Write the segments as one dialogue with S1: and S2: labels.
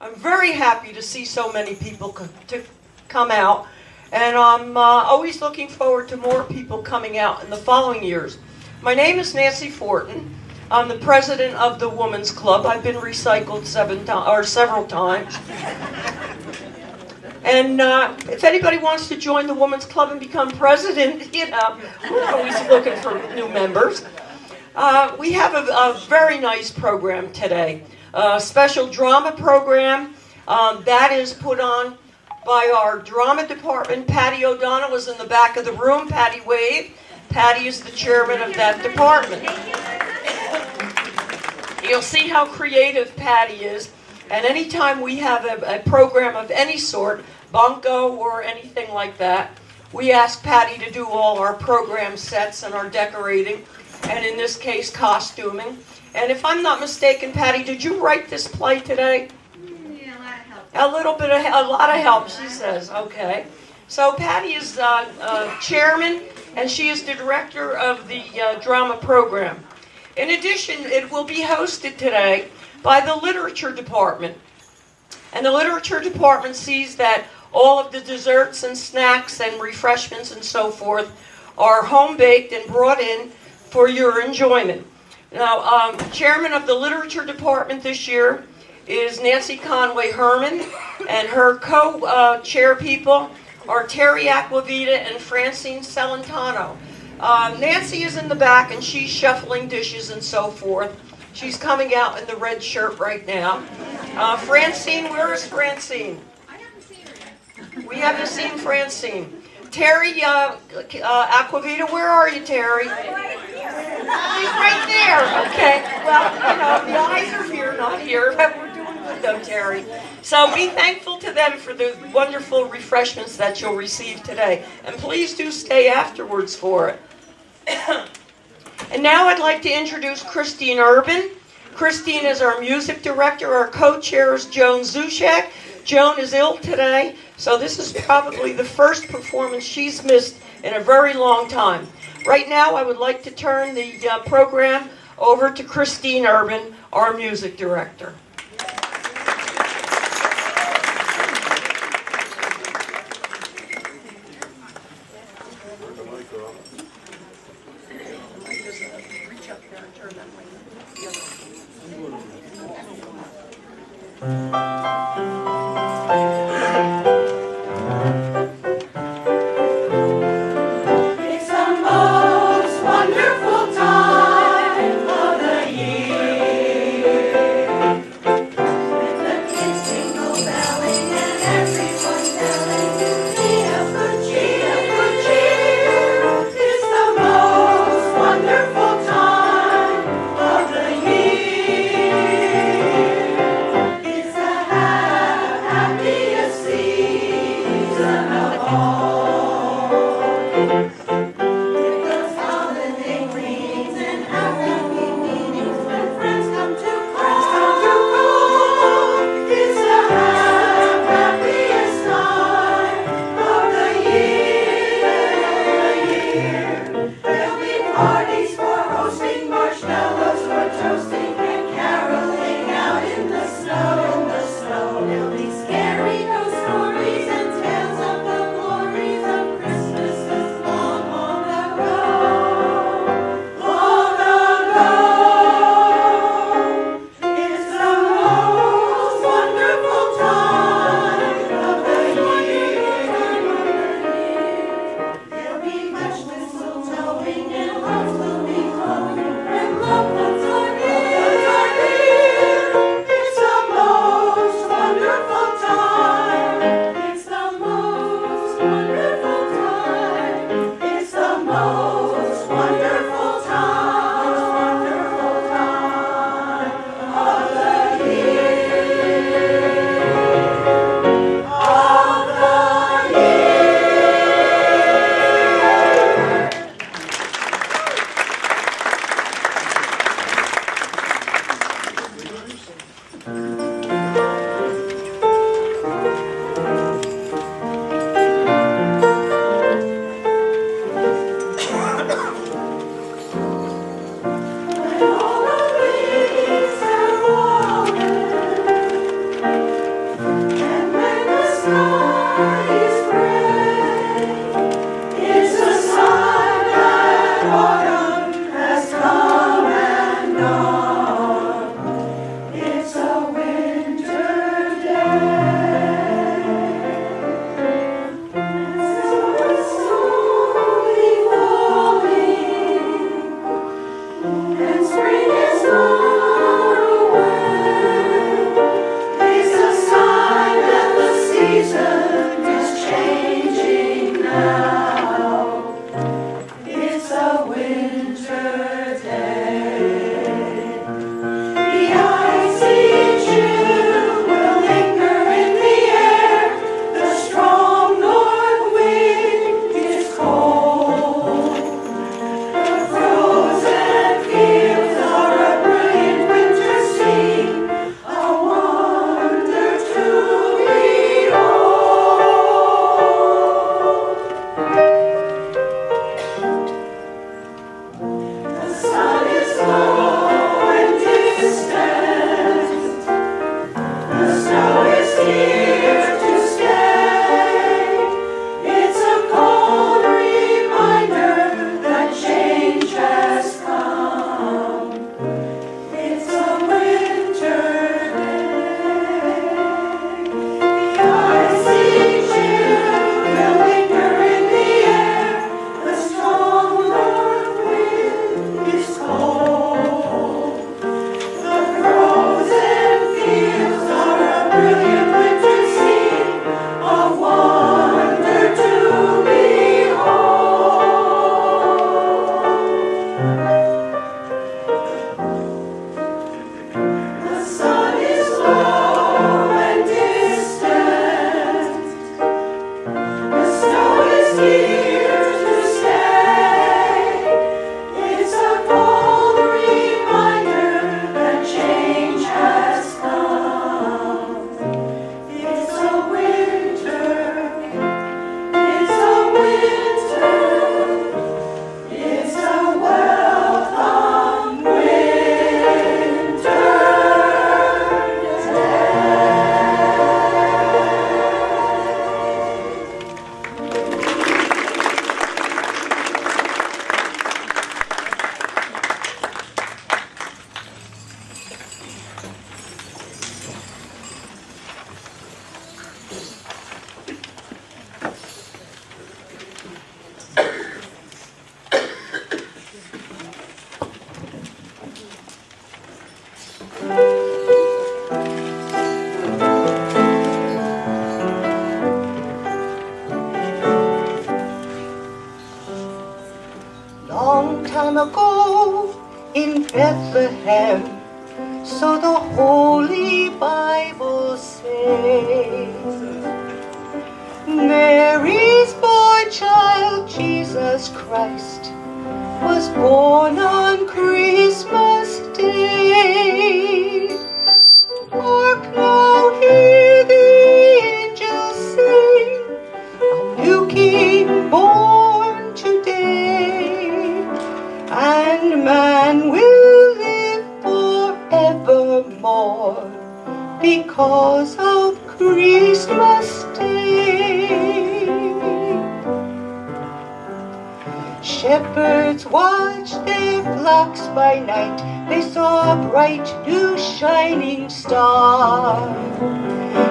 S1: I'm very happy to see so many people to come out, and I'm always looking forward to more people coming out in the following years. My name is Nancy Fortin. I'm the president of the Women's Club. I've been recycled several times. And if anybody wants to join the Women's Club and become president, we're always looking for new members. We have a very nice program today. A special drama program that is put on by our drama department. Patty O'Donnell is in the back of the room. Patty wave. Patty is the chairman of that department. You'll see how creative Patty is. And anytime we have a program of any sort, bunco or anything like that, we ask Patty to do all our program sets and our decorating, and in this case, costuming. And if I'm not mistaken, Patty, did you write this play today?
S2: Yeah, a lot of help.
S1: A lot of help, she says. Okay. So Patty is chairman, and she is the director of the drama program. In addition, it will be hosted today by the literature department. And the literature department sees that all of the desserts and snacks and refreshments and so forth are home-baked and brought in for your enjoyment. Now, chairman of the literature department this year is Nancy Conway Herman, and her co-chair people are Terry Aquavita and Francine Celentano. Nancy is in the back, and she's shuffling dishes and so forth. She's coming out in the red shirt right now. Francine, where is Francine?
S2: I haven't seen her yet.
S1: We haven't seen Francine. Terry Aquavita, where are you, Terry? She's right there. Okay. Well, the eyes are here, not here, but we're doing good though, Terry. So be thankful to them for the wonderful refreshments that you'll receive today. And please do stay afterwards for it. And now I'd like to introduce Christine Urban. Christine is our music director. Our co-chair is Joan Zushek. Joan is ill today, so this is probably the first performance she's missed in a very long time. Right now, I would like to turn the program over to Christine Urban, our music director.
S3: It's a Long time ago in Bethlehem, so the Holy Bible says, Mary's boy child, Jesus Christ, was born on Christmas Day. Hark now, hear the angels sing, a new King born today, and man will live forevermore because of Christmas Day. Shepherds watched their flocks by night. They saw a bright new shining star,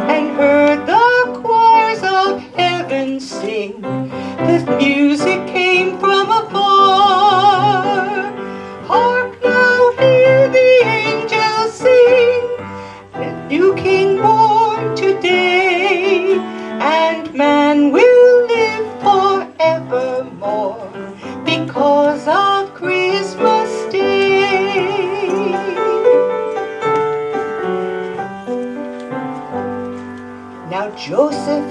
S3: and heard the choirs of heaven sing. The music came from afar. Hark now, hear the angels sing, the new King born today, and man will live forevermore because of Christmas Day. Now Joseph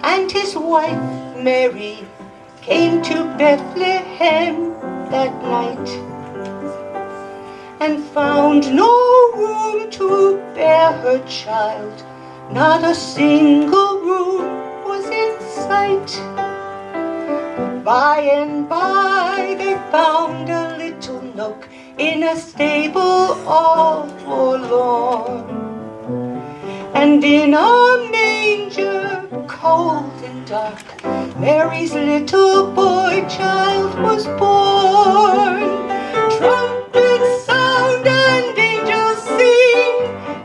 S3: and his wife Mary came to Bethlehem that night, and found no room to bear her child. Not a single room was in sight. By and by they found a little nook in a stable all forlorn, and in a manger cold and dark Mary's little boy child was born. Trumpets sound and angels sing,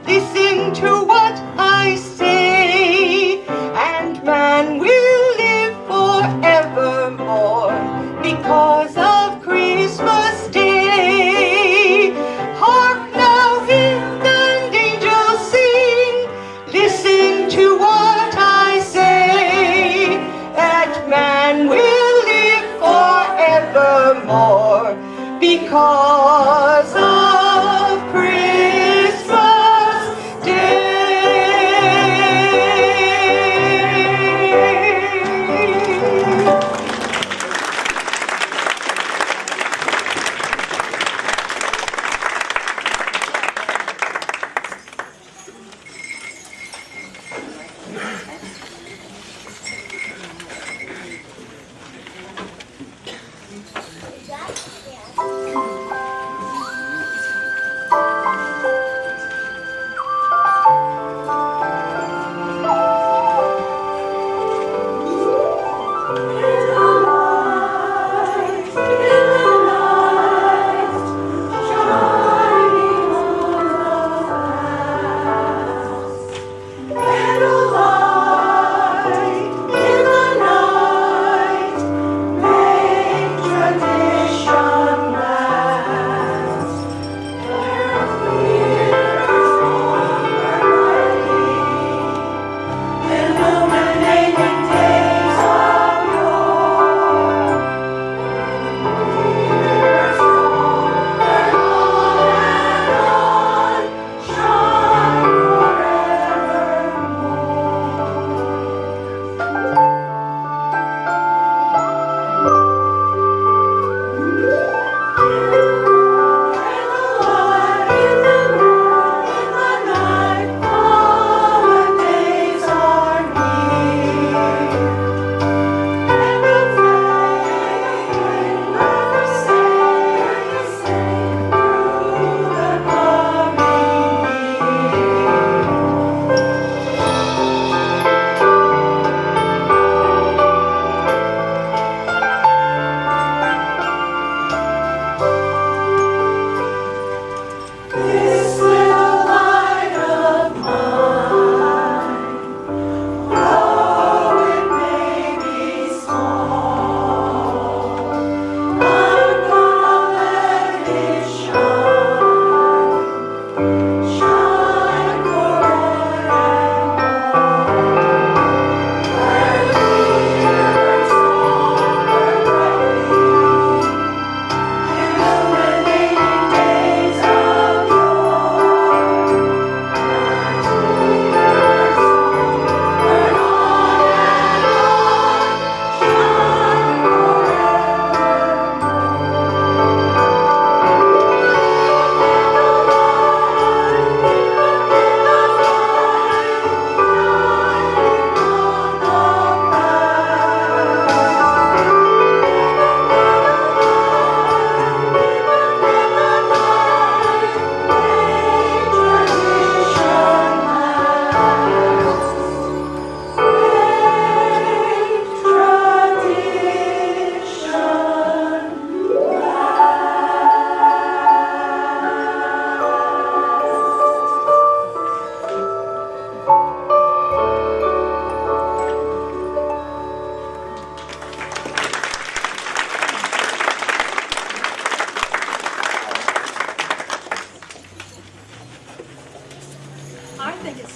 S3: listen to what I say, and man will live forevermore because of Christmas Day. Hark now, hymns and angels sing, listen to what I say, that man will live forevermore because of Christmas Day.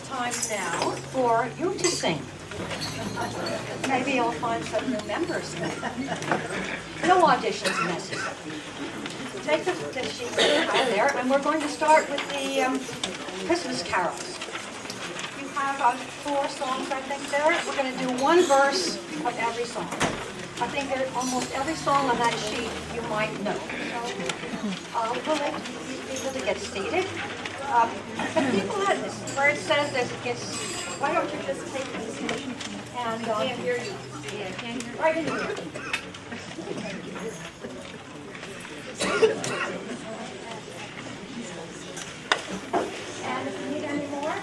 S4: time now for you to sing. Maybe you'll find some new members. No auditions necessary. Take the sheets out there, and we're going to start with the Christmas carols. You have 4 songs, I think, there. We're going to do 1 verse of every song. I think that almost every song on that sheet you might know. So we'll let people to get seated. But people, where it says that it gets, why don't you just take these and can't hear you. Right in here. And if you need any more,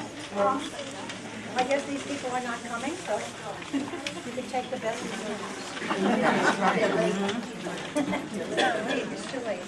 S4: I guess these people are not coming, so you can take the best of them. It's too late.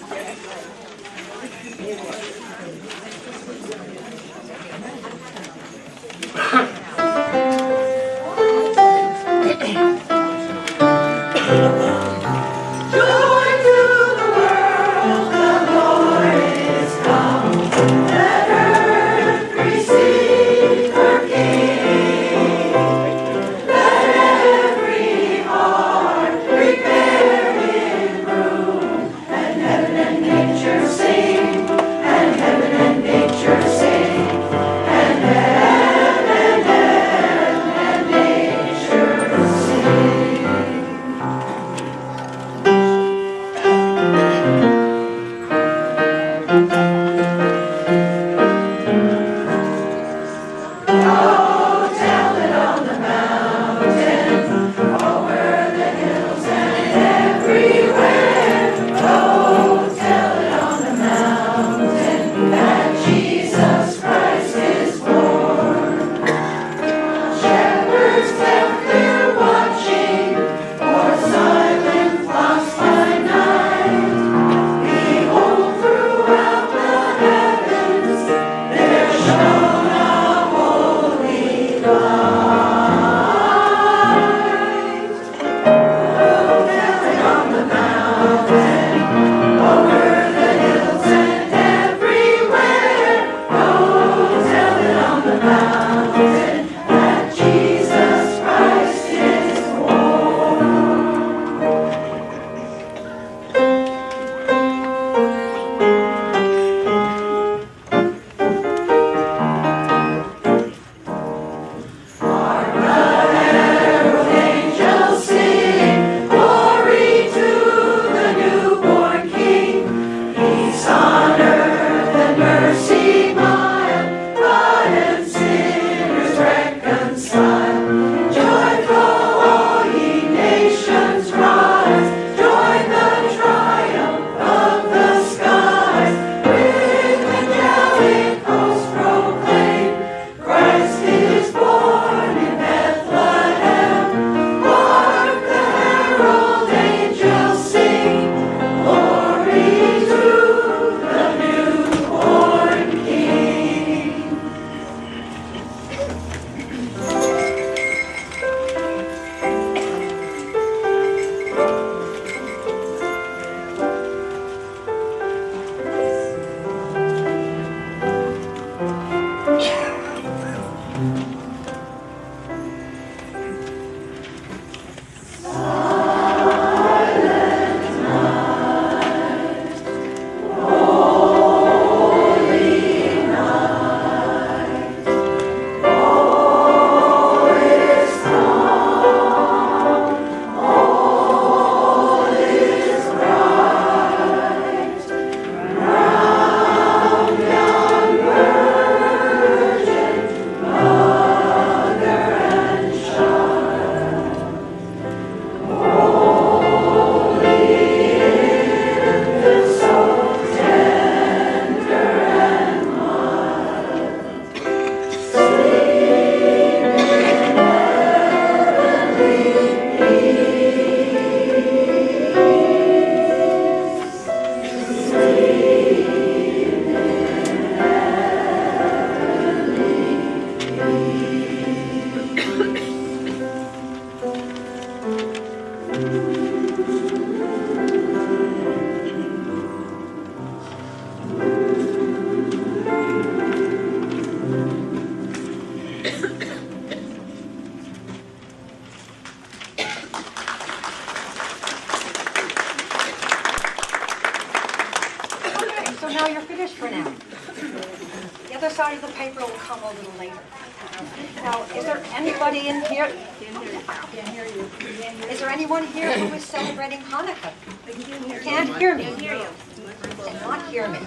S5: Sing, and
S4: Okay, so now you're finished for now. The other side of the paper will come a little later. Now, is there anybody in here? Is there anyone here who is celebrating Hanukkah? Can't hear me. Cannot hear me.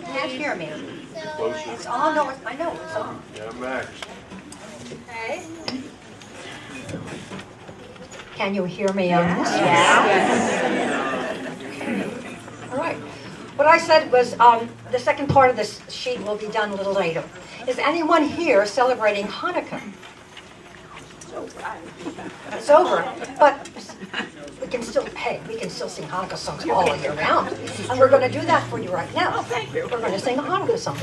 S4: Can't hear me. It's on. No, I know it's on.
S5: Yeah, Max.
S4: Okay. Can you hear me on this? Yeah. All right. What I said was the second part of this sheet will be done a little later. Is anyone here celebrating Hanukkah? It's over. But we can still sing Hanukkah songs all year round. And we're going to do that for you right now. Thank you. We're going to sing a Hanukkah song.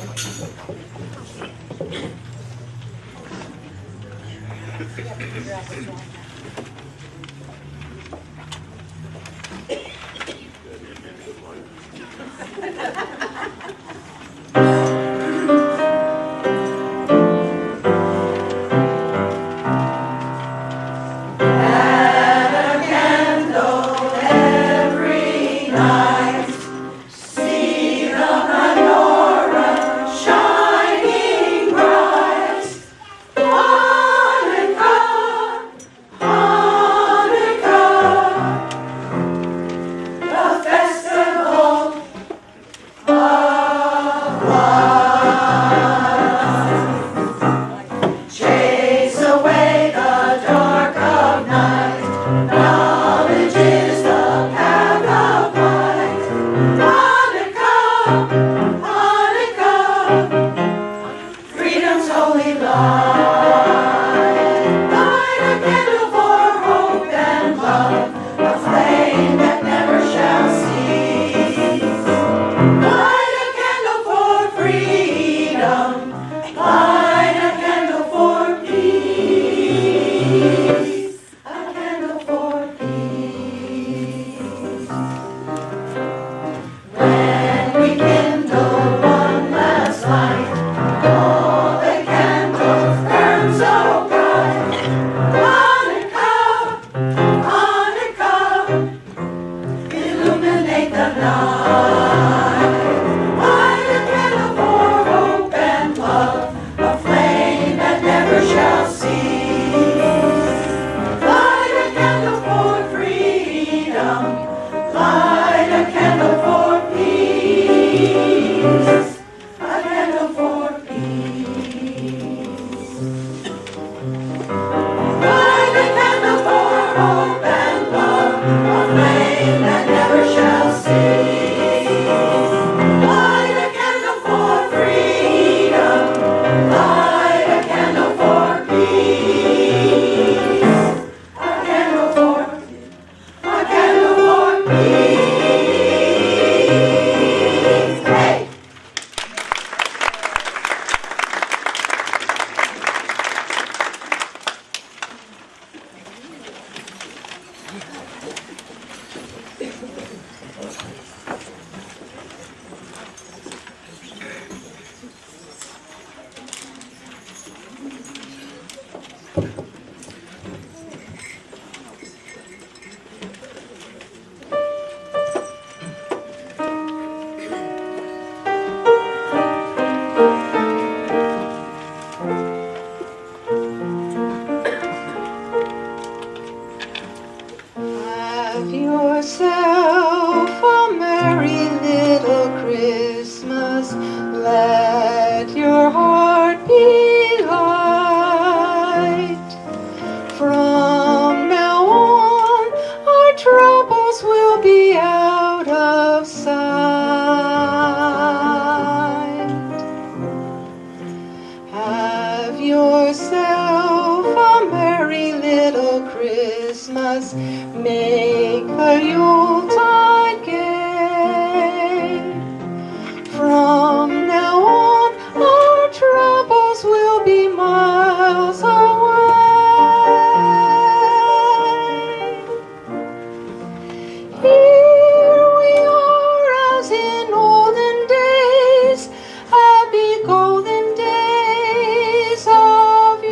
S3: Golden days of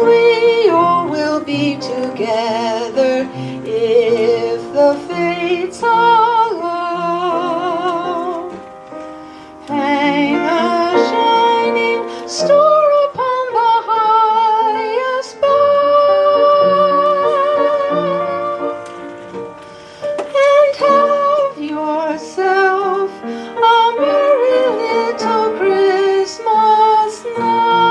S3: we all will be together if the fates allow. Hang a shining star upon the highest bough, and have yourself a merry little Christmas now.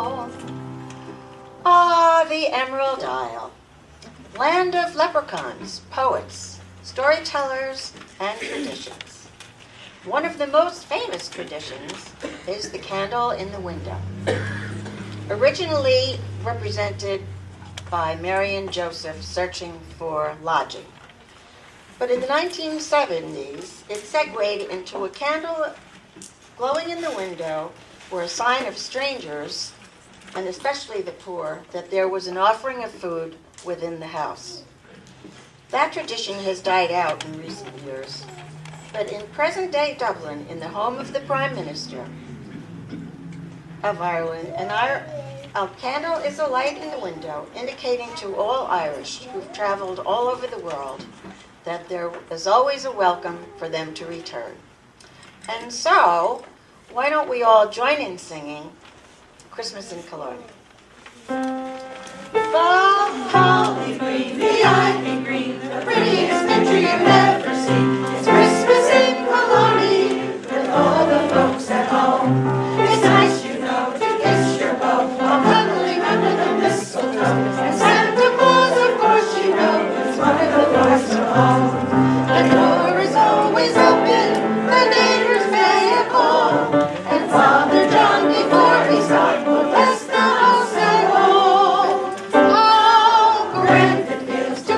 S4: all. Ah, the Emerald Isle, land of leprechauns, poets, storytellers, and traditions. One of the most famous traditions is the candle in the window. Originally represented by Mary and Joseph searching for lodging. But in the 1970s, it segued into a candle glowing in the window were a sign of strangers, and especially the poor, that there was an offering of food within the house. That tradition has died out in recent years, but in present-day Dublin, in the home of the Prime Minister of Ireland, a candle is a light in the window, indicating to all Irish who've traveled all over the world that there is always a welcome for them to return. And so, why don't we all join in singing Christmas in Killarney? The holly green, the ivy green, the prettiest picture you've ever seen. It's Christmas in Killarney with all the folks at home. It's nice, you know, to kiss your beau while cuddling under the mistletoe. And Santa Claus, of course, you know, is one of the boys from home. The door is always open, the neighbors may call, and Father John, before he's gone, will bless the house at home. How grand it feels to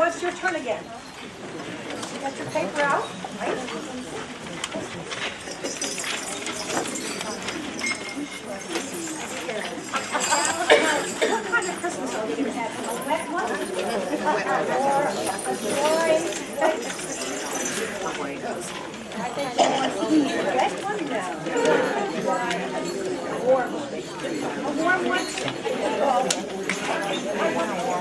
S4: it's your turn again. You got your paper out, right? What kind of Christmas are we going to have? A wet one? Or a dry? I think you want a wet one? No. Dry, a warm one. A warm one? I want a warm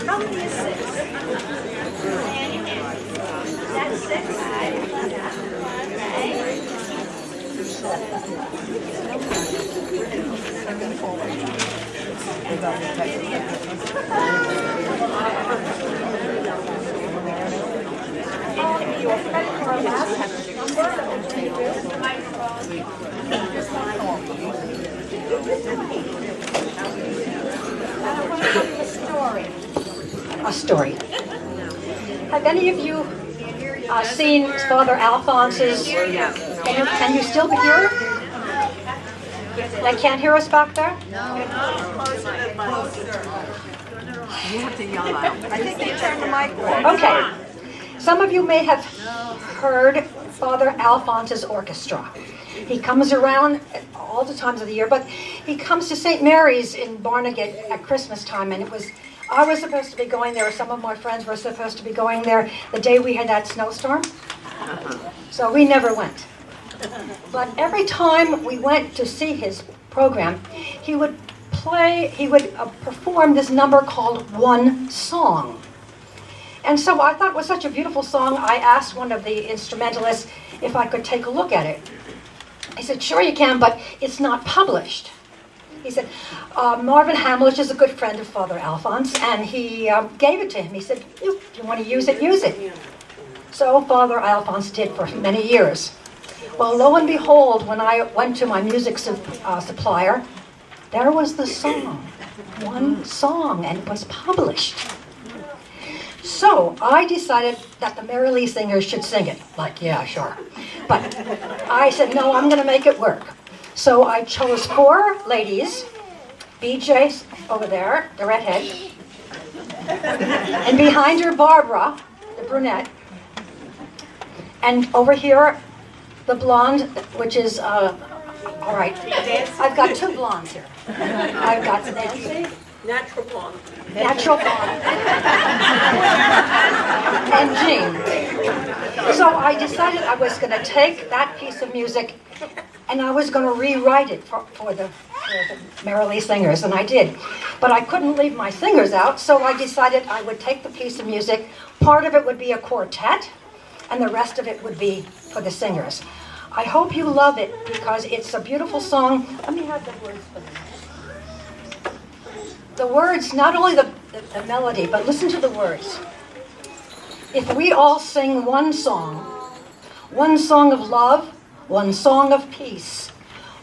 S4: How many is 6? That's 6. A story. Have any of you seen Father Alphonse's? Can you still hear? They can't hear us back there?
S5: You have to yell out. I think they turned the mic off.
S4: Okay. Some of you may have heard Father Alphonse's orchestra. He comes around all the times of the year, but he comes to St. Mary's in Barnegat at Christmas time, and I was supposed to be going there, some of my friends were supposed to be going there the day we had that snowstorm. So we never went. But every time we went to see his program, he would perform this number called One Song. And so I thought it was such a beautiful song, I asked one of the instrumentalists if I could take a look at it. He said, sure you can, but it's not published. He said, Marvin Hamlish is a good friend of Father Alphonse, and he gave it to him. He said, if you want to use it, use it. So Father Alphonse did for many years. Well, lo and behold, when I went to my music supplier, there was the song, One Song, and it was published. So I decided that the Merrily Singers should sing it. Like, yeah, sure. But I said, no, I'm going to make it work. So I chose 4 ladies, BJ's over there, the redhead, and behind her, Barbara, the brunette, and over here, the blonde, which is, all right, I've got 2 blondes here. I've got Nancy.
S1: Natural blonde.
S4: Natural blonde. And Jean. So I decided I was going to take that piece of music and I was going to rewrite it for the Merrily Singers, and I did. But I couldn't leave my singers out, so I decided I would take the piece of music. Part of it would be a quartet, and the rest of it would be for the singers. I hope you love it because it's a beautiful song. Let me have the words for this. The words, not only the melody, but listen to the words. If we all sing one song of love, one song of peace,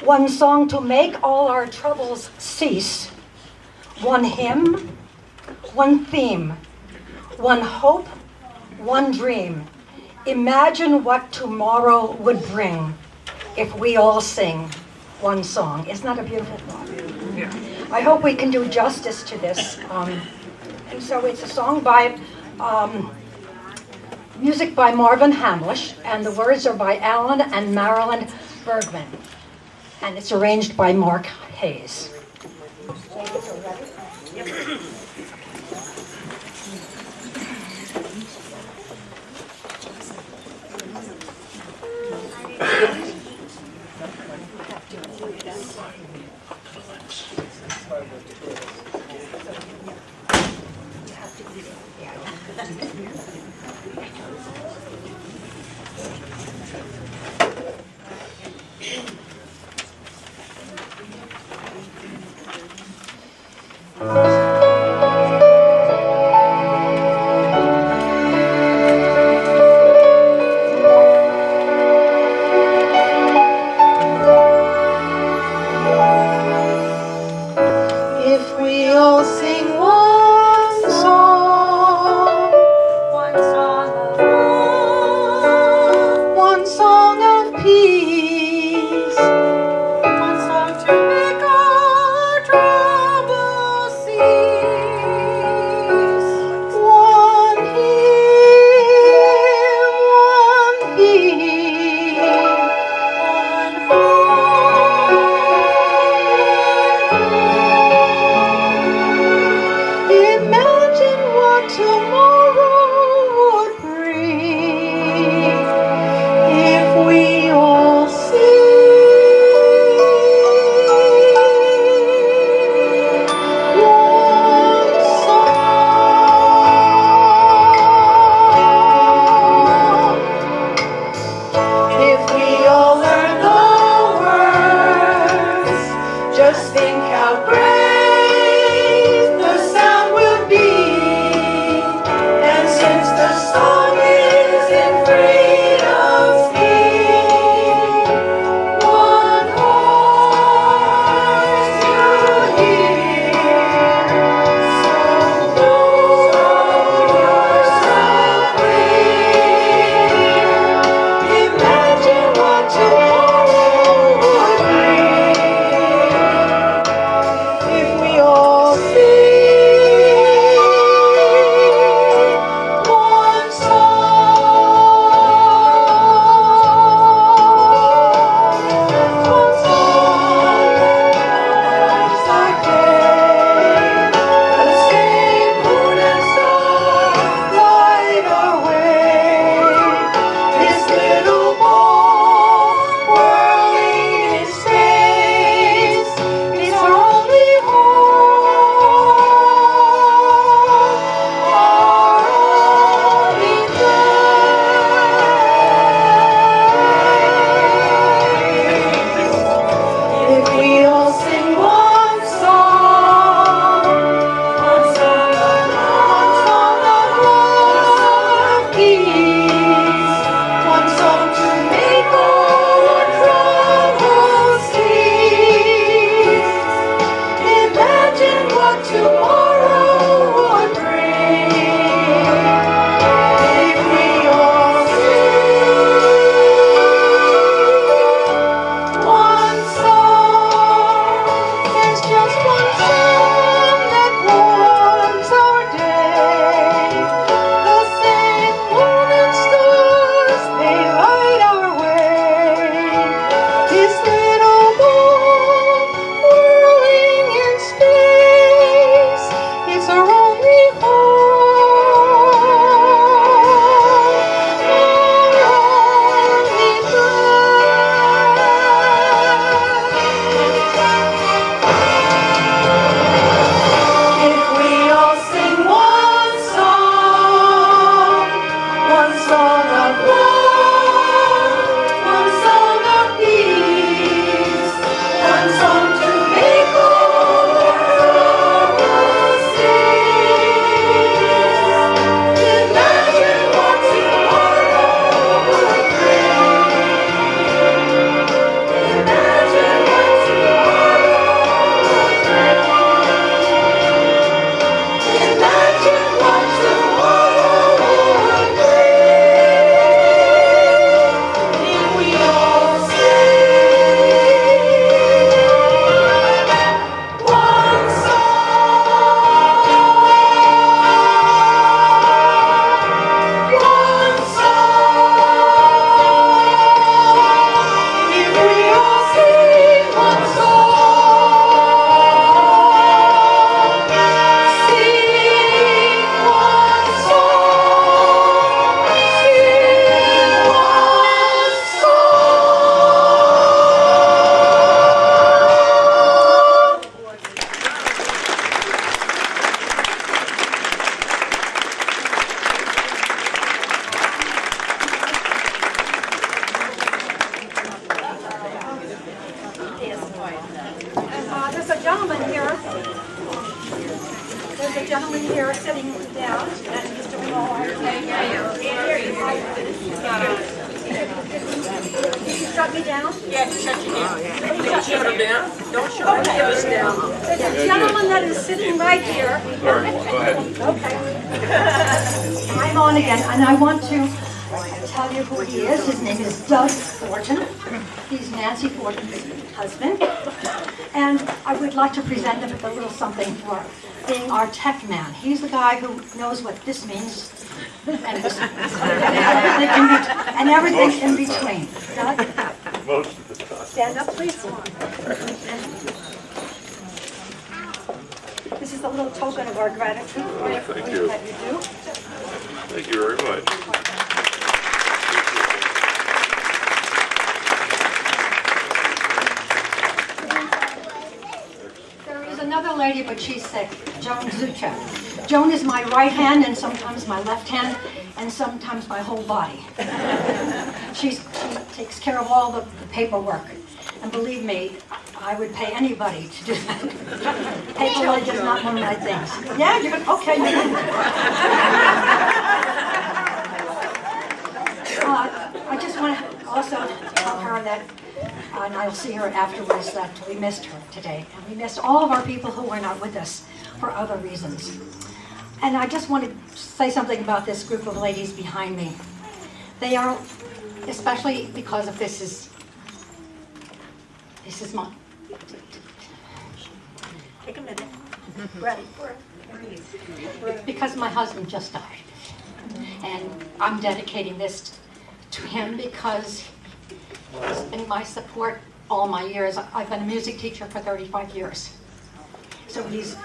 S4: one song to make all our troubles cease, one hymn, one theme, one hope, one dream. Imagine what tomorrow would bring if we all sing one song. Isn't that a beautiful thought?
S5: Yeah.
S4: I hope we can do justice to this. And so it's a song by, music by Marvin Hamlish, and the words are by Alan and Marilyn Bergman. And it's arranged by Mark Hayes.
S3: If we all sing one song,
S4: One song of love,
S3: one song of Just think how great the sound will be. And since the song is in freedom's speed, one voice to hear. So pure, so clear. Imagine what tomorrow would bring if we all sing one song. One song that our day. The same moon and stars light our way. This little ball whirling in space is our only home, our only place. If we all sing one song, one song of peace, one song to make all our troubles cease. Imagine what tomorrow would bring if we all sing one song. There's just one song that warms our day. The same moon and stars, they light our way. This little ball whirling in space is our only home, our only place. If we all sing one song of love, one song of peace, one song to make all our troubles cease. Imagine what tomorrow would bring. Imagine what tomorrow would bring. Imagine what tomorrow would bring if we all sing one song, one song. If we all sing one song, sing one song, sing one
S4: There's a gentleman here. There's a gentleman here sitting down, and he's doing all right. Did you shut me down?
S1: Yeah, shut you down. Don't shut him down. Don't shut any of us down.
S4: There's a gentleman that is sitting right here.
S6: All right, go ahead.
S4: Okay. I'm on again, and I want to tell you who he is. His name is Doug Thornton. He's Nancy Thornton's husband. And I would like to present him with a little something for being our tech man. He's the guy who knows what this means and this means. And everything in between. Doug,
S6: Most of the time.
S4: stand up, please. This is a little token of our gratitude for
S6: Thank you.
S4: that you do.
S6: Thank you very much.
S4: There is another lady, but she's sick, Joan Zucha. Joan is my right hand and sometimes my left hand and sometimes my whole body. She takes care of all the paperwork. And believe me, I would pay anybody to do that. Patronage is not one of my things. Yeah, you're okay. I just want to also tell her that, and I'll see her afterwards, that we missed her today. And we missed all of our people who were not with us for other reasons. And I just want to say something about this group of ladies behind me. They are, especially because of this is my... Take a minute. Ready. Because my husband just died. And I'm dedicating this to him because he's been my support all my years. I've been a music teacher for 35 years. So he's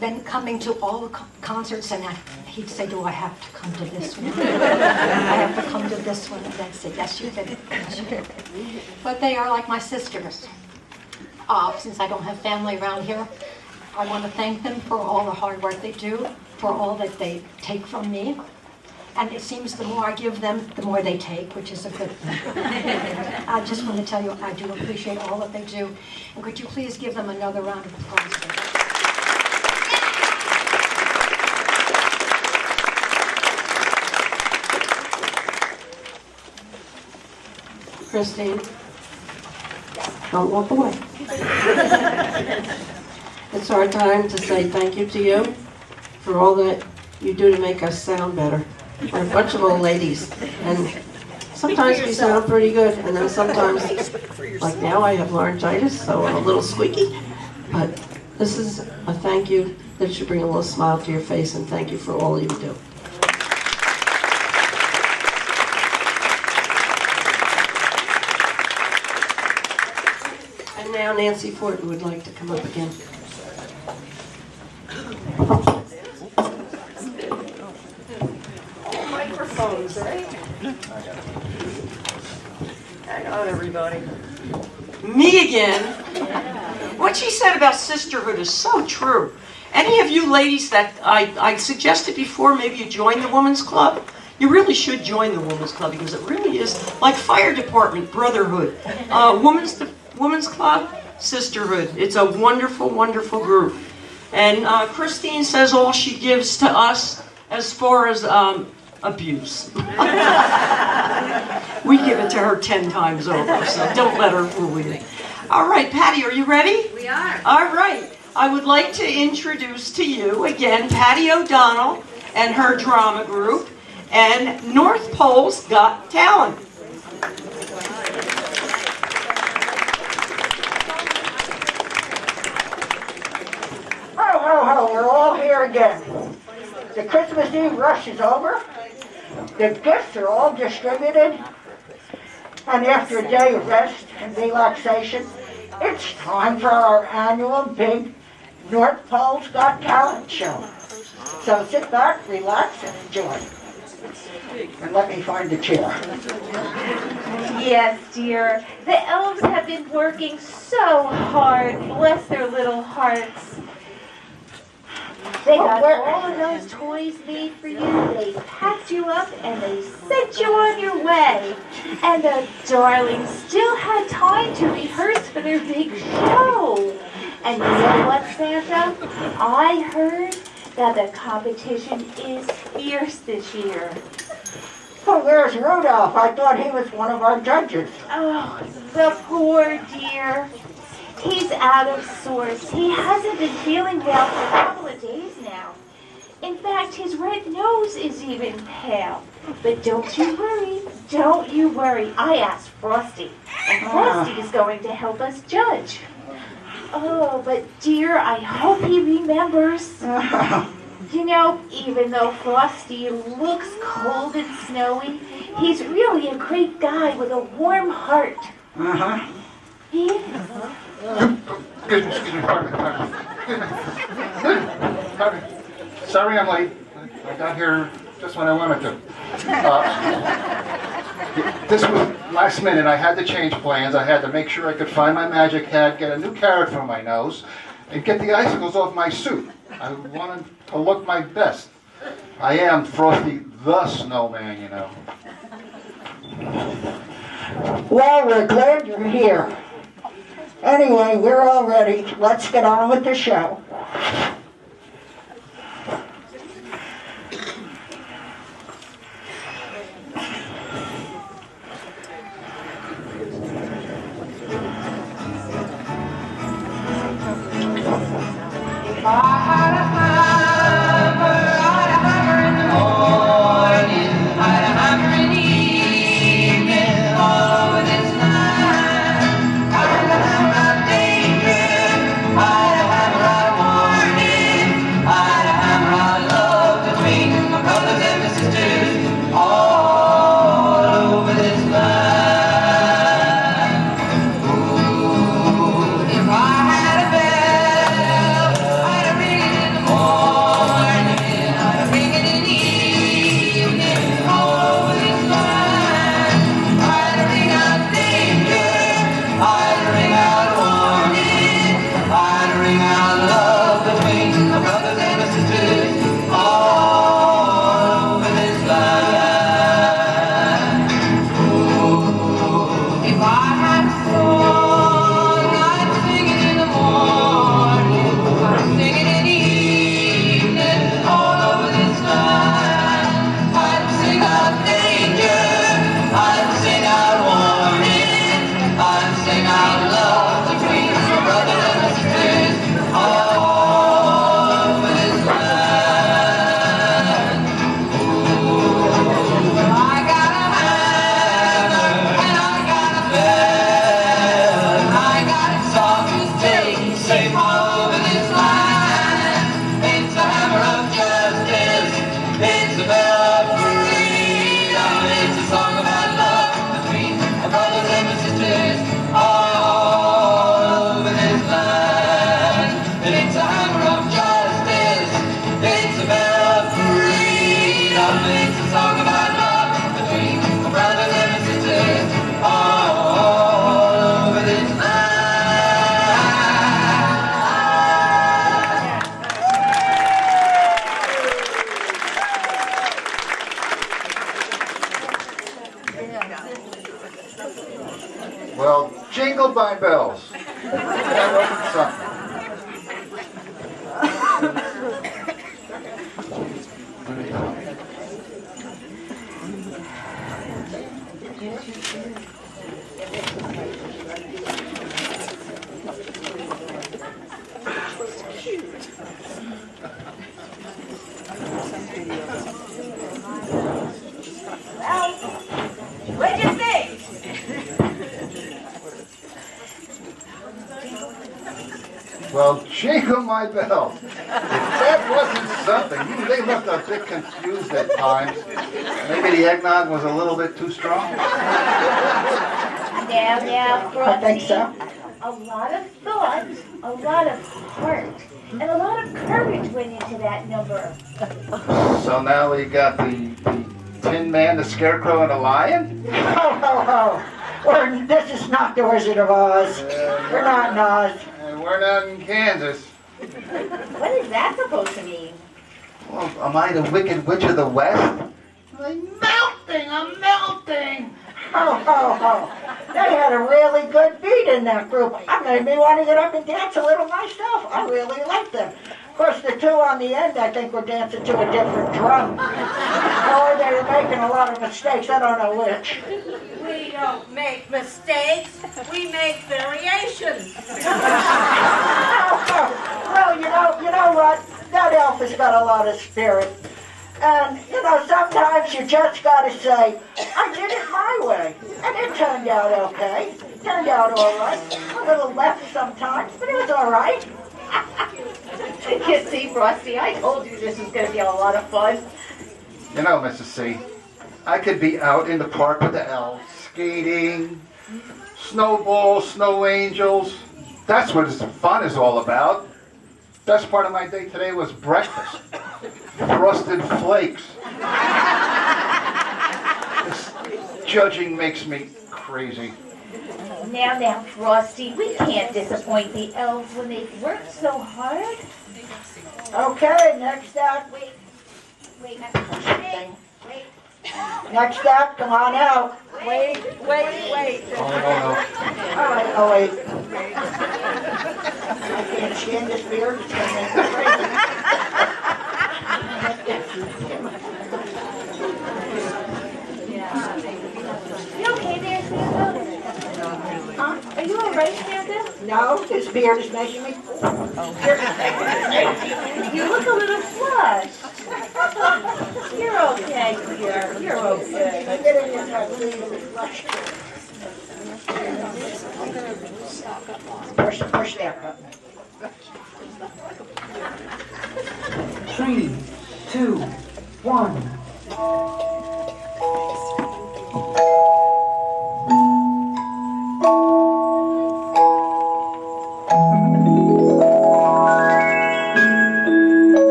S4: been coming to all the concerts, and he'd say, do I have to come to this one? I have to come to this one. And I'd say, yes, you did. Yes, you did. But they are like my sisters. Since I don't have family around here, I want to thank them for all the hard work they do, for all that they take from me. And it seems the more I give them, the more they take, which is a good thing. I just want to tell you, I do appreciate all that they do. And could you please give them another round of applause?
S1: Christine, don't walk away. It's our time to say thank you to you for all that you do to make us sound better. We're a bunch of old ladies, and sometimes we sound pretty good, and then sometimes, like now, I have laryngitis, so I'm a little squeaky. But this is a thank you that should bring a little smile to your face, and thank you for all you do. And now Nancy Fortin would like to come up again. Microphones, right? Hang on, everybody. Me again? What she said about sisterhood is so true. Any of you ladies that I suggested before, maybe you join the women's club. You really should join the women's club because it really is like fire department, brotherhood. Women's club, sisterhood. It's a wonderful, wonderful group. And Christine says all she gives to us as far as abuse. We give it to her 10 times over, so don't let her fool you. All right, Patty, are you ready?
S2: We are.
S1: All right. I would like to introduce to you again Patty O'Donnell and her drama group and North Pole's Got Talent.
S7: Ho, we're all here again. The Christmas Eve rush is over. The gifts are all distributed. And after a day of rest and relaxation, it's time for our annual big North Pole's Got Talent show. So sit back, relax, and enjoy. And let me find a chair.
S2: Yes, dear. The elves have been working so hard. Bless their little hearts. They got all of those toys made for you. They packed you up and they sent you on your way. And the darlings still had time to rehearse for their big show. And you know what, Santa? I heard that the competition is fierce this year.
S7: Oh, where's Rudolph? I thought he was one of our judges.
S2: Oh, the poor dear. He's out of sorts. He hasn't been feeling well for a couple of days now. In fact, his red nose is even pale. But don't you worry. Don't you worry. I asked Frosty, and Frosty is going to help us judge. Oh, but dear, I hope he remembers. You know, even though Frosty looks cold and snowy, he's really a great guy with a warm heart. He is.
S8: Excuse me, pardon me. Sorry I'm late. I got here just when I wanted to. This was last minute. I had to change plans. I had to make sure I could find my magic hat, get a new carrot for my nose, and get the icicles off my suit. I wanted to look my best. I am Frosty the Snowman, you know.
S7: Well, we're glad you're here. Anyway, we're all ready. Let's get on with the show.
S8: Well, jingle my bells. That wasn't something.
S2: What'd you think?
S8: Well, jingle my bells. If that wasn't something, they looked a bit confused at times. Maybe the eggnog was a little bit too strong.
S2: Now,
S7: I think so.
S2: a lot of thought, a lot of heart, and a lot of courage went into that number.
S8: So now we got the Tin Man, the Scarecrow, and the Lion?
S7: Ho, ho, ho. This is not the Wizard of Oz. We're not in Oz.
S8: And we're not in Kansas.
S2: What is that supposed to mean?
S8: Well, am I the Wicked Witch of the West?
S7: I'm melting. Ho, ho, ho. They had a really good beat in that group. I made me want to get up and dance a little myself. I really liked them. Of course, the two on the end, I think, were dancing to a different drum. Or they were making a lot of mistakes. I don't know which.
S4: We don't make mistakes, we make variations.
S7: Well, you know what? That elf has got a lot of spirit. And, sometimes you just got to say, I did it my way. And it turned out okay. Turned out all right. A little left sometimes, but it was all right.
S2: You see, Frosty, I told you this was going to be a lot of fun.
S8: You know, Mrs. C, I could be out in the park with the elves, skating, snowballs, snow angels. That's what fun is all about. Best part of my day today was breakfast. Frosted flakes. This judging makes me crazy.
S2: Now, Frosty, we can't disappoint the elves when they've worked so hard.
S7: Okay, next out.
S2: Wait.
S7: Next up, come on out.
S5: Wait.
S8: Oh, no.
S7: All right, oh wait. I can't stand this beard. It's gonna make me crazy.
S2: You okay there, Santa? Huh? Are you all right, Santa?
S7: No, this beard is making me.
S2: You look a little flushed. You're okay, dear. You're okay.
S7: I get in here, I believe it was flushed. Push that button.
S3: 3, 2, 1.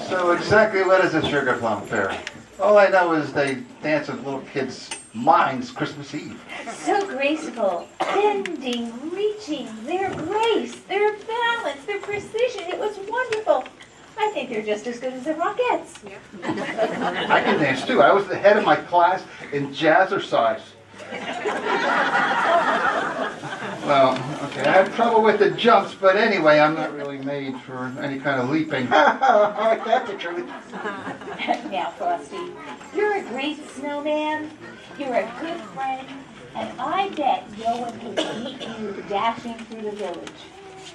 S8: So exactly what is a sugar plum fairy? All I know is they dance with little kids' minds Christmas Eve.
S2: So graceful, bending, reaching, their grace, their balance, their precision. It was wonderful. I think they're just as good as the Rockettes.
S8: I can dance too. I was the head of my class in jazzercise. Well, okay, I have trouble with the jumps, but anyway, I'm not really made for any kind of leaping.
S7: That's the truth.
S2: Now, Frosty, you're a great snowman, you're a good friend, and I bet no one can beat you dashing through the village.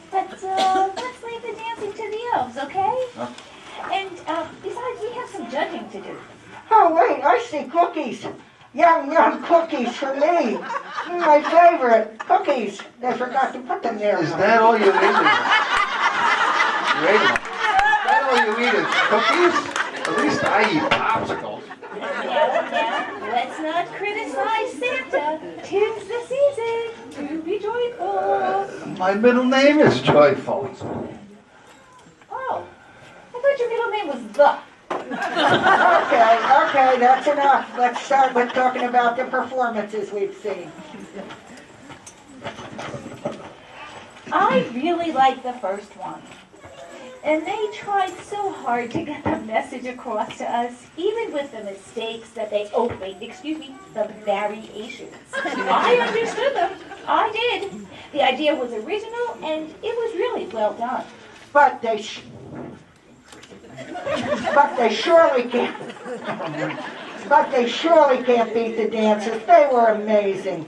S2: But let's leave the dancing to the elves, okay? And besides, we have some judging to do.
S7: Oh, wait, I see cookies. Yum cookies for me. My favorite, cookies. They forgot to put them there.
S8: Is that all you eat? Wait a minute. Is that all you eat is cookies? At least I eat popsicles.
S2: Now, let's not criticize Santa. 'Tis the season to be joyful.
S8: My middle name is Joyful.
S2: Oh, I thought your middle name was The.
S7: Okay, that's enough. Let's start with talking about the performances we've seen.
S2: I really liked the first one. And they tried so hard to get the message across to us, even with the mistakes that they, the variations. I understood them. I did. The idea was original, and it was really well done.
S7: But they surely can't. But they surely can't beat the dancers. They were amazing.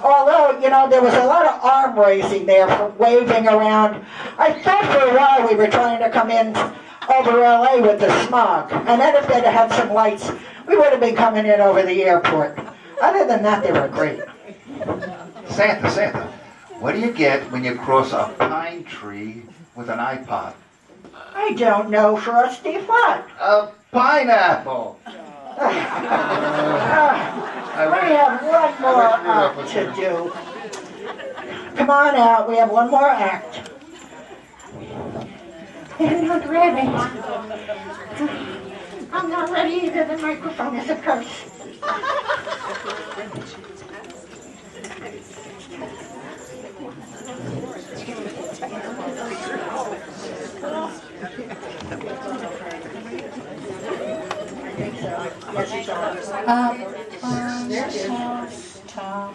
S7: Although, there was a lot of arm raising there for waving around. I thought for a while we were trying to come in over LA with the smog. And then if they'd had some lights, we would have been coming in over the airport. Other than that, they were great.
S8: Santa, what do you get when you cross a pine tree with an iPod?
S7: I don't know, Frosty. What?
S8: A pineapple.
S7: We have one more act to do. Come on out, we have one more act. They're not ready. I'm not ready either, the microphone is a curse.
S3: Top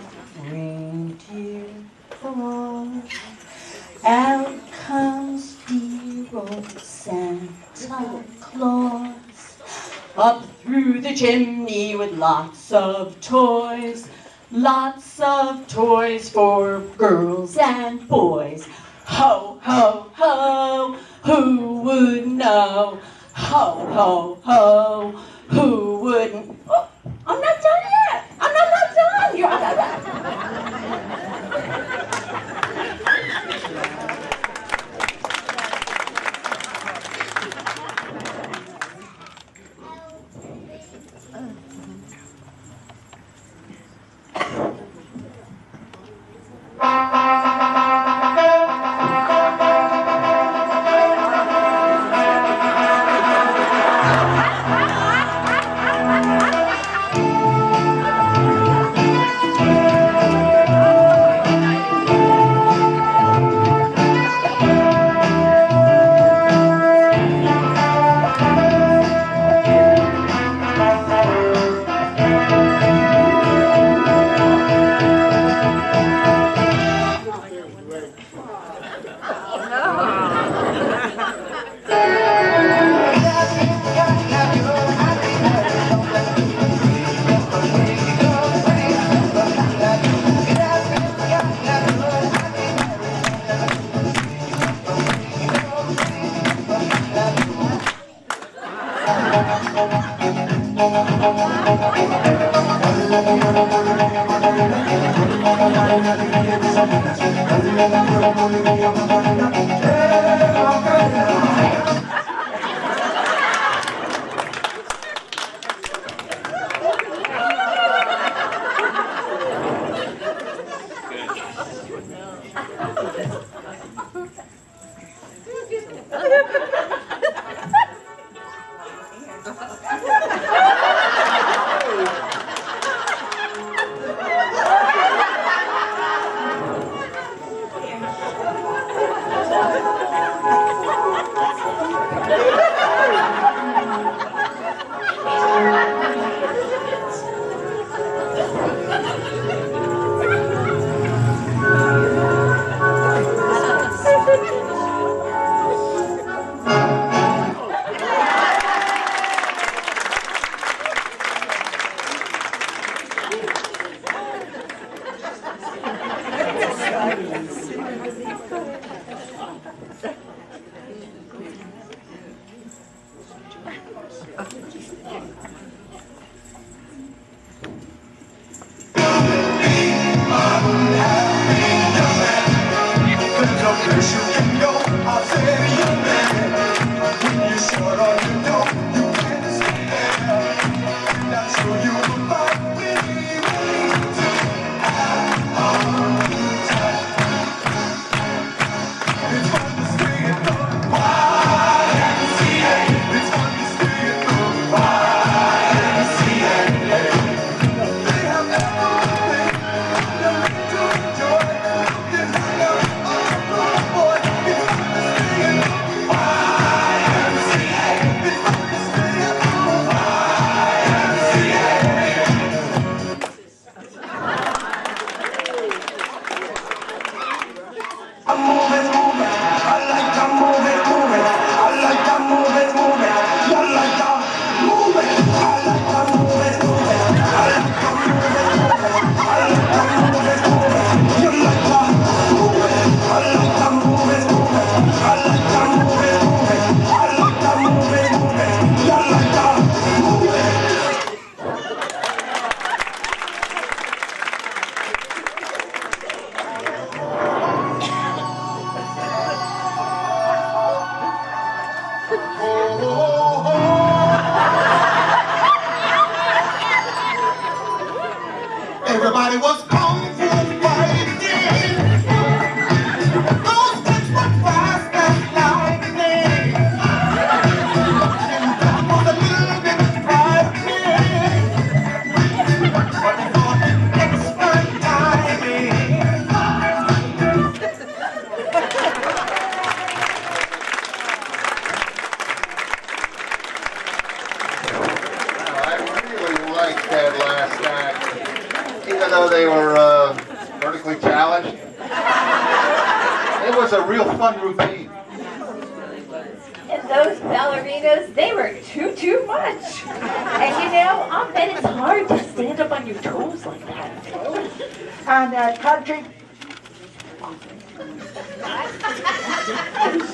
S3: reindeer crawl. Out comes dear old Santa Claus, up through the chimney with lots of toys for girls and boys. Ho, ho, ho, who would know? Ho, ho, ho, who wouldn't? Oh, I'm not done yet. I'm not done. You're not done.
S9: You can go, I'll say you man. When you're short on your dough, you
S8: was a real fun routine.
S2: And those ballerinas, they were too much. And you know, I bet it's hard to stand up on your toes like that.
S7: And that country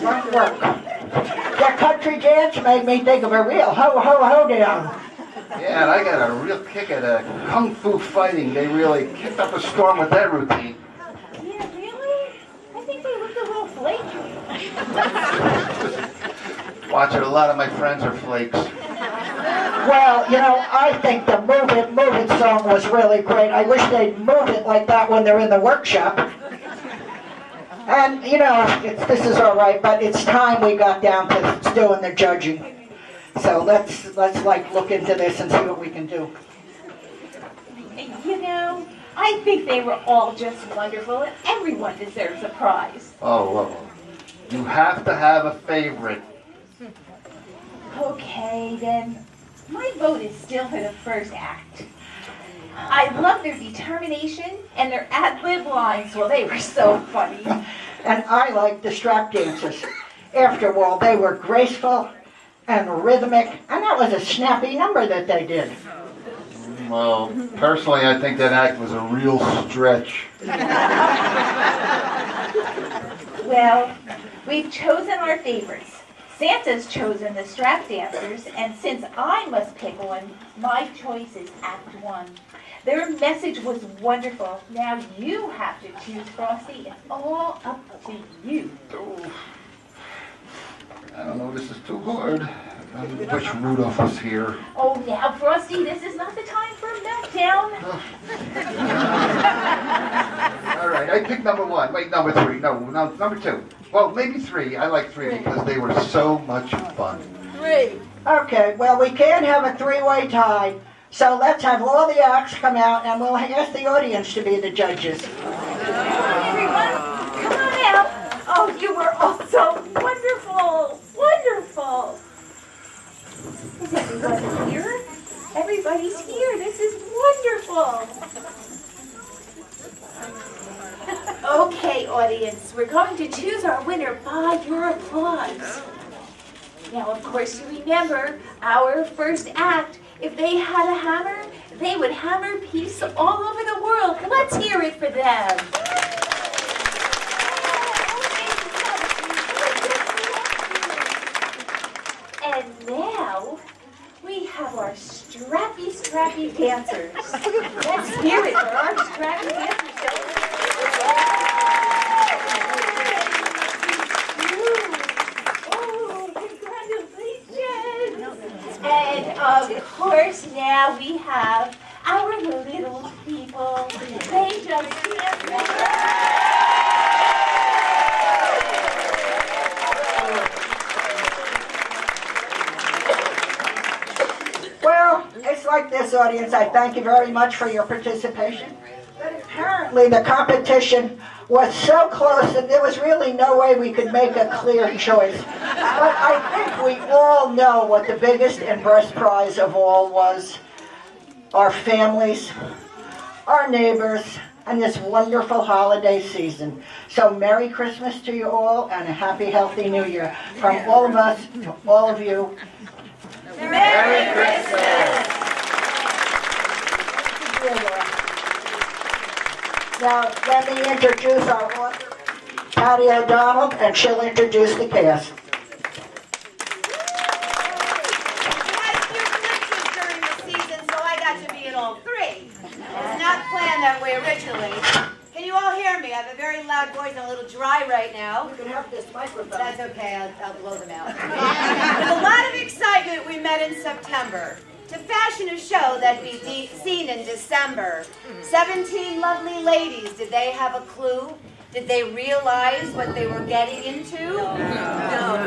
S7: don't work. That country dance made me think of a real ho down.
S8: Yeah, and I got a real kick at kung fu fighting. They really kicked up a storm with that routine.
S2: Yeah, really? I think they looked a little flaky.
S8: Watch it, a lot of my friends are flakes.
S7: Well, you know, I think the Move It song was really great. I wish they'd move it like that when they're in the workshop. And, you know, this is all right, but it's time we got down to doing the judging. So let's like look into this and see what we can do.
S2: You know, I think they were all just wonderful and everyone deserves a prize.
S8: Oh, well, you have to have a favorite.
S2: Okay, then. My vote is still for the first act. I love their determination and their ad-lib lines. Well, they were so funny.
S7: And I like the strap dancers. After all, they were graceful and rhythmic, and that was a snappy number that they did.
S8: Well, personally, I think that act was a real stretch.
S2: Well, we've chosen our favorites. Santa's chosen the strap dancers, and since I must pick one, my choice is Act 1. Their message was wonderful. Now you have to choose, Frosty. It's all up to you.
S8: I don't know, this is too hard. I wish Rudolph was here.
S2: Oh, now, Frosty, this is not the time for a meltdown.
S8: All right, I picked number 1. Wait, number 3. No, number 2. Well, maybe 3. I like 3 because they were so much fun.
S5: 3.
S7: Okay, well, we can't have a three-way tie, so let's have all the acts come out, and we'll ask the audience to be the judges.
S2: Everyone, come on out. Oh, you were all so wonderful. Wonderful. Is everyone here? Everybody's here. This is wonderful. Okay, audience, we're going to choose our winner by your applause. Now, of course, you remember our first act. If they had a hammer, they would hammer peace all over the world. Let's hear it for them. And now, we have our strappy dancers. Let's hear it for our strappy dancers. Oh, congratulations! And of course, now we have our little people. They just dance.
S7: Well, it's like this, audience. I thank you very much for your participation. But apparently the competition was so close that there was really no way we could make a clear choice. But I think we all know what the biggest and best prize of all was. Our families, our neighbors, and this wonderful holiday season. So Merry Christmas to you all and a happy, healthy New Year. From all of us to all of you.
S2: Merry Christmas!
S7: Now, let me introduce our author, Patty O'Donnell, and she'll introduce the cast.
S9: We had a few glitches during the season, so I got to be in all 3. It's not planned that way originally. Can you all hear me? I have a very loud voice and a little dry right now.
S7: You can have this microphone.
S9: That's okay, I'll blow them out. With a lot of excitement, we met in September to fashion a show that'd be seen in December. 17 lovely ladies. Did they have a clue? Did they realize what they were getting into? No.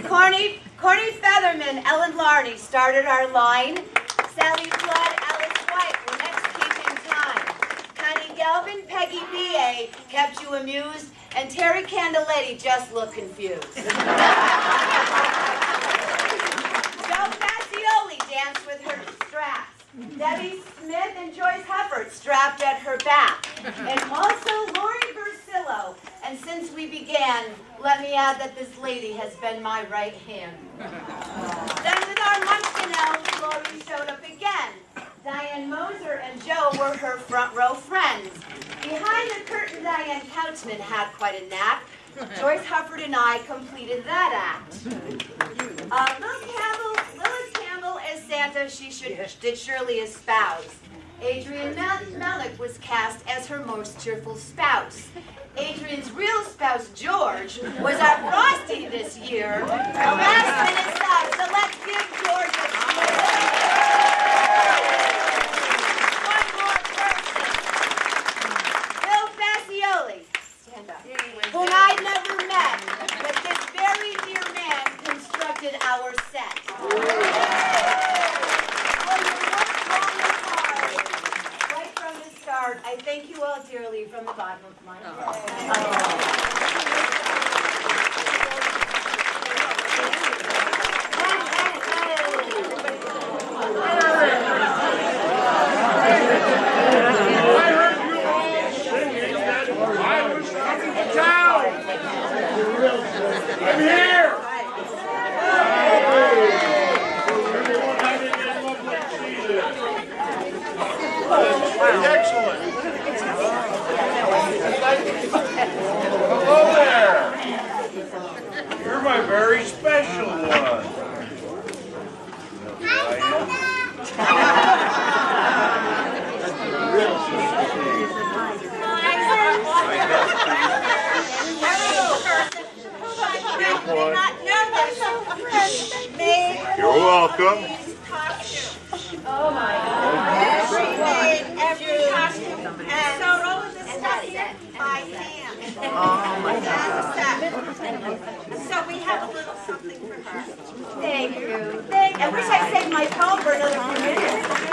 S9: Corny Featherman, Ellen Larney started our line. Sally Flood, Alice White were next keeping time. Connie Galvin, Peggy B.A. kept you amused, and Terry Candiletti just looked confused. Joe Facioli danced with her straps. Debbie Smith and Joyce Hubbard strapped at her back. And also Lori Versillo and And since we began, let me add that this lady has been my right hand. Then with our Munchkin elves, Lori showed up again. Diane Moser and Joe were her front row friends. Behind the curtain, Diane Couchman had quite a knack. Joyce Hufford and I completed that act. Lilith Campbell as Santa, did Shirley espouse. Adrian Melick was cast as her most cheerful spouse. Adrian's real spouse, George, was our Frosty this year. A last minute sub, so let's give George a cheer. One more person. Bill Facioli, whom I'd never met, but this very dear man constructed our set. I thank you all dearly from the bottom of my heart.
S6: I'm here! Excellent! Hello there! You're my very special one. You're welcome.
S9: Oh my God.
S5: She made every costume and sewed all of the stuff by hand. Oh my God. So we have a little something for her.
S9: Thank you. I wish I saved my phone for another few minutes.